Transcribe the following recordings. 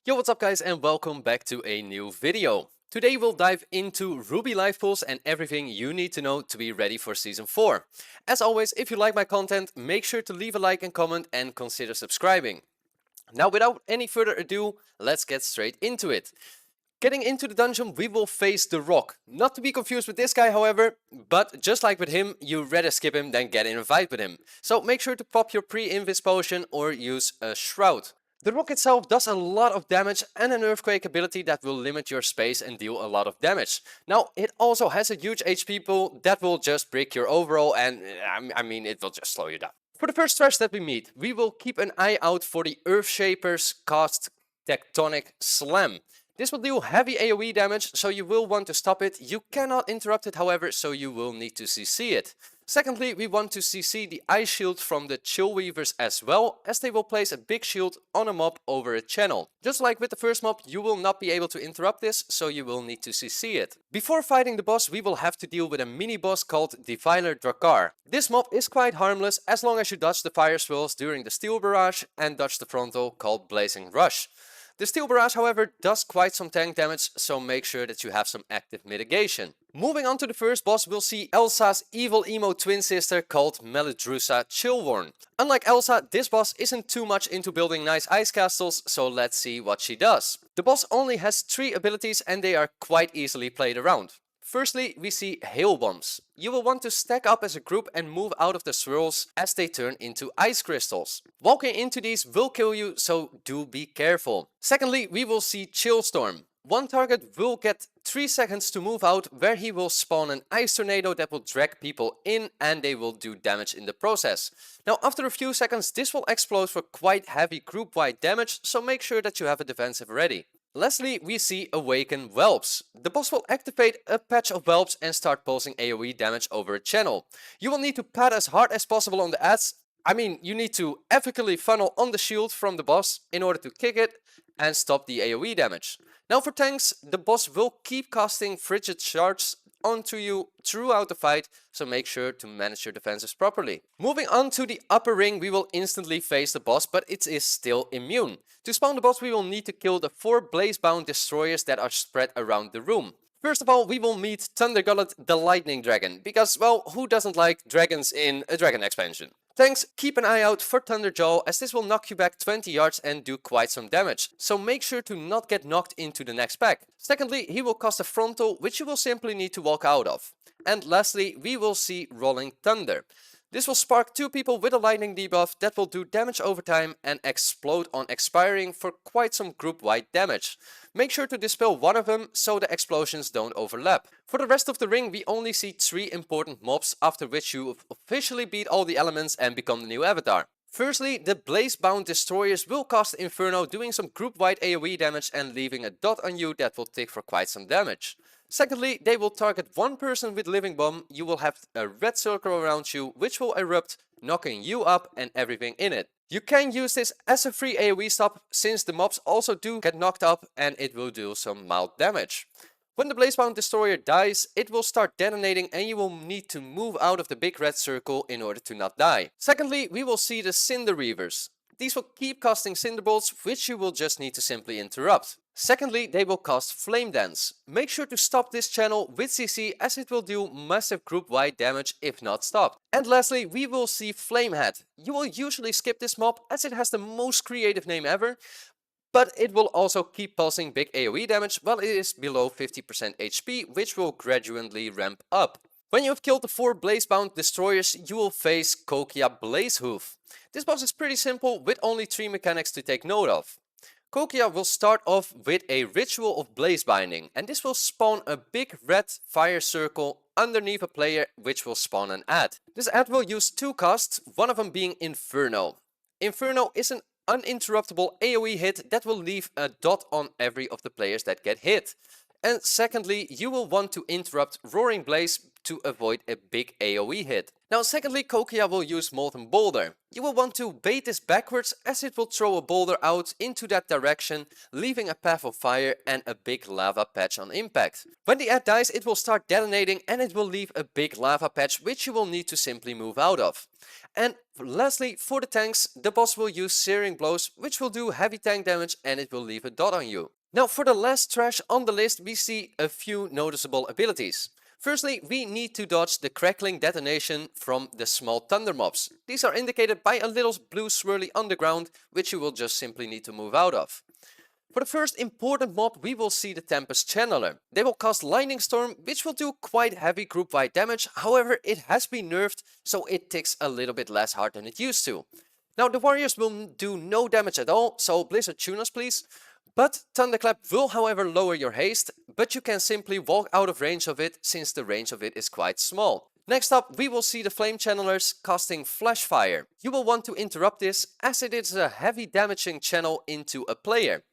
Yo, what's up guys, and welcome back to a new video. Today we'll dive into Ruby Lifepools and everything you need to know to be ready for Season 4. As always, if you like my content, make sure to leave a like and comment and consider subscribing. Now, without any further ado, let's get straight into it. Getting into the dungeon, we will face the Rock. Not to be confused with this guy, however, but just like with him, you rather skip him than get in a fight with him. So make sure to pop your pre-invis potion or use a Shroud. The Rock itself does a lot of damage and an Earthquake ability that will limit your space and deal a lot of damage. Now, it also has a huge HP pool that will just break your overall and, I mean, it will just slow you down. For the first thresh that we meet, we will keep an eye out for the Earthshaper's cast Tectonic Slam. This will deal heavy AoE damage, so you will want to stop it. You cannot interrupt it, however, so you will need to CC it. Secondly, we want to CC the Ice Shield from the Chillweavers as well, as they will place a big shield on a mob over a channel. Just like with the first mob, you will not be able to interrupt this, so you will need to CC it. Before fighting the boss, we will have to deal with a mini-boss called Defiler Drakkar. This mob is quite harmless as long as you dodge the fire swirls during the Steel Barrage and dodge the frontal called Blazing Rush. The Steel Barrage, however, does quite some tank damage, so make sure that you have some active mitigation. Moving on to the first boss, we'll see Elsa's evil emo twin sister called Melidrussa Chillworn. Unlike Elsa, this boss isn't too much into building nice ice castles, so let's see what she does. The boss only has 3 abilities and they are quite easily played around. Firstly, we see Hail Bombs. You will want to stack up as a group and move out of the swirls as they turn into ice crystals. Walking into these will kill you, so do be careful. Secondly, we will see Chill Storm. One target will get 3 seconds to move out, where he will spawn an ice tornado that will drag people in and they will do damage in the process. Now, after a few seconds, this will explode for quite heavy group-wide damage, so make sure that you have a defensive ready. Lastly, we see Awaken Whelps. The boss will activate a patch of whelps and start pulsing AoE damage over a channel. You will need to pad as hard as possible on the adds. You need to ethically funnel on the shield from the boss in order to kick it and stop the AoE damage. Now for tanks, the boss will keep casting frigid shards onto you throughout the fight, so make sure to manage your defenses properly. Moving on to the upper ring, we will instantly face the boss, but it is still immune. To spawn the boss, we will need to kill the 4 blaze-bound destroyers that are spread around the room. First of all, we will meet Thunder Gullet the Lightning Dragon, because, well, who doesn't like dragons in a dragon expansion? Tanks, keep an eye out for Thunderjaw, as this will knock you back 20 yards and do quite some damage, so make sure to not get knocked into the next pack. Secondly, he will cast a frontal, which you will simply need to walk out of. And lastly, we will see Rolling Thunder. This will spark 2 people with a lightning debuff that will do damage over time and explode on expiring for quite some group-wide damage. Make sure to dispel one of them so the explosions don't overlap. For the rest of the ring, we only see 3 important mobs, after which you officially beat all the elements and become the new avatar. Firstly, the Blaze-bound destroyers will cast Inferno, doing some group-wide AoE damage and leaving a dot on you that will tick for quite some damage. Secondly, they will target one person with Living Bomb. You will have a red circle around you, which will erupt, knocking you up and everything in it. You can use this as a free AoE stop, since the mobs also do get knocked up and it will do some mild damage. When the Blazebound Destroyer dies, it will start detonating and you will need to move out of the big red circle in order to not die. Secondly, we will see the Cinder Reavers. These will keep casting Cinder Bolts, which you will just need to simply interrupt. Secondly, they will cast Flame Dance. Make sure to stop this channel with CC, as it will do massive group-wide damage if not stopped. And lastly, we will see Flamehead. You will usually skip this mob as it has the most creative name ever, but it will also keep pulsing big AoE damage while it is below 50% HP, which will gradually ramp up. When you have killed the 4 Blazebound destroyers, you will face Kokia Blazehoof. This boss is pretty simple, with only 3 mechanics to take note of. Kokia will start off with a Ritual of Blaze Binding, and this will spawn a big red fire circle underneath a player, which will spawn an ad. This ad will use 2 casts, one of them being Inferno. Inferno is an uninterruptible AoE hit that will leave a dot on every of the players that get hit. And secondly, you will want to interrupt Roaring Blaze to avoid a big AoE hit. Now secondly, Kokia will use Molten Boulder. You will want to bait this backwards as it will throw a boulder out into that direction, leaving a path of fire and a big lava patch on impact. When the ad dies, it will start detonating and it will leave a big lava patch which you will need to simply move out of. And lastly, for the tanks, the boss will use Searing Blows, which will do heavy tank damage and it will leave a dot on you. Now for the last trash on the list, we see a few noticeable abilities. Firstly, we need to dodge the crackling detonation from the small thunder mobs. These are indicated by a little blue swirly on the ground, which you will just simply need to move out of. For the first important mob, we will see the Tempest Channeler. They will cast Lightning Storm, which will do quite heavy group-wide damage. However, it has been nerfed, so it ticks a little bit less hard than it used to. Now the warriors will do no damage at all, so Blizzard tune us please. But Thunderclap will however lower your haste, but you can simply walk out of range of it since the range of it is quite small. Next up, we will see the Flame Channelers casting Flash Fire. You will want to interrupt this as it is a heavy damaging channel into a player.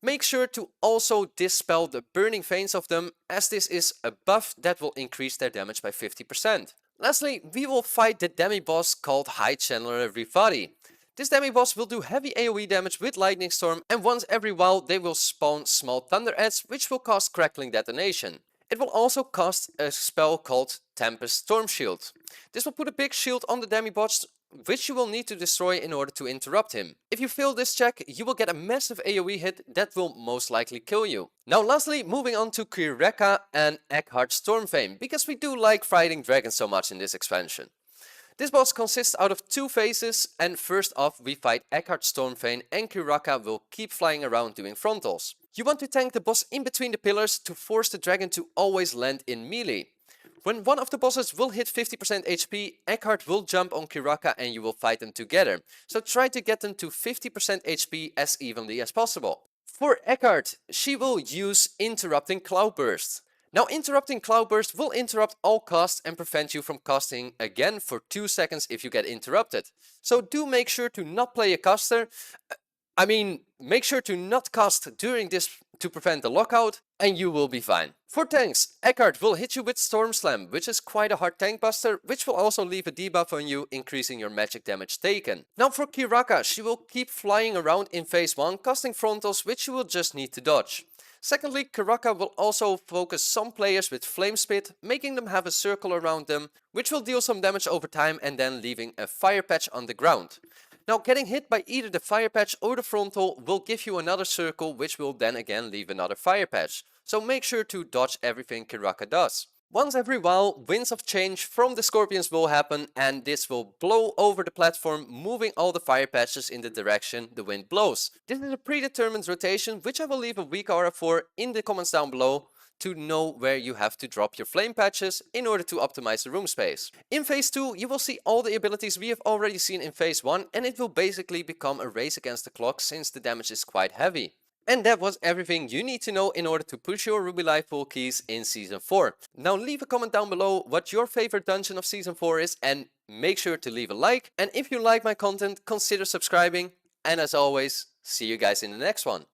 Make sure to also dispel the burning veins of them, as this is a buff that will increase their damage by 50%. Lastly, we will fight the demi-boss called High Channeler Rivati. This demi-boss will do heavy AoE damage with Lightning Storm, and once every while they will spawn small thunder adds which will cause crackling detonation. It will also cast a spell called Tempest Storm Shield. This will put a big shield on the demi-boss which you will need to destroy in order to interrupt him. If you fail this check, you will get a massive AoE hit that will most likely kill you. Now lastly, moving on to Kyrakka and Erkhart Stormvein, because we do like fighting dragons so much in this expansion. This boss consists out of two phases, and first off we fight Erkhart Stormvein and Kyrakka will keep flying around doing frontals. You want to tank the boss in between the pillars to force the dragon to always land in melee. When one of the bosses will hit 50% HP, Erkhart will jump on Kyrakka and you will fight them together. So try to get them to 50% HP as evenly as possible. For Erkhart, she will use Interrupting Cloudburst. Now Interrupting Cloudburst will interrupt all casts and prevent you from casting again for 2 seconds if you get interrupted. So do make sure to not play a caster. Make sure to not cast during this to prevent the lockout and you will be fine. For tanks, Erkhart will hit you with Storm Slam, which is quite a hard tank buster, which will also leave a debuff on you, increasing your magic damage taken. Now for Kyrakka, she will keep flying around in phase 1, casting frontals, which you will just need to dodge. Secondly, Kyrakka will also focus some players with Flame Spit, making them have a circle around them, which will deal some damage over time and then leaving a fire patch on the ground. Now getting hit by either the fire patch or the frontal will give you another circle, which will then again leave another fire patch. So make sure to dodge everything Kyrakka does. Once every while, winds of change from the scorpions will happen and this will blow over the platform, moving all the fire patches in the direction the wind blows. This is a predetermined rotation, which I will leave a weak aura for in the comments down below to know where you have to drop your flame patches in order to optimize the room space. In phase 2, you will see all the abilities we have already seen in phase 1 and it will basically become a race against the clock since the damage is quite heavy. And that was everything you need to know in order to push your Ruby Lifepool keys in Season 4. Now leave a comment down below what your favorite dungeon of Season 4 is and make sure to leave a like. And if you like my content, consider subscribing. And as always, see you guys in the next one.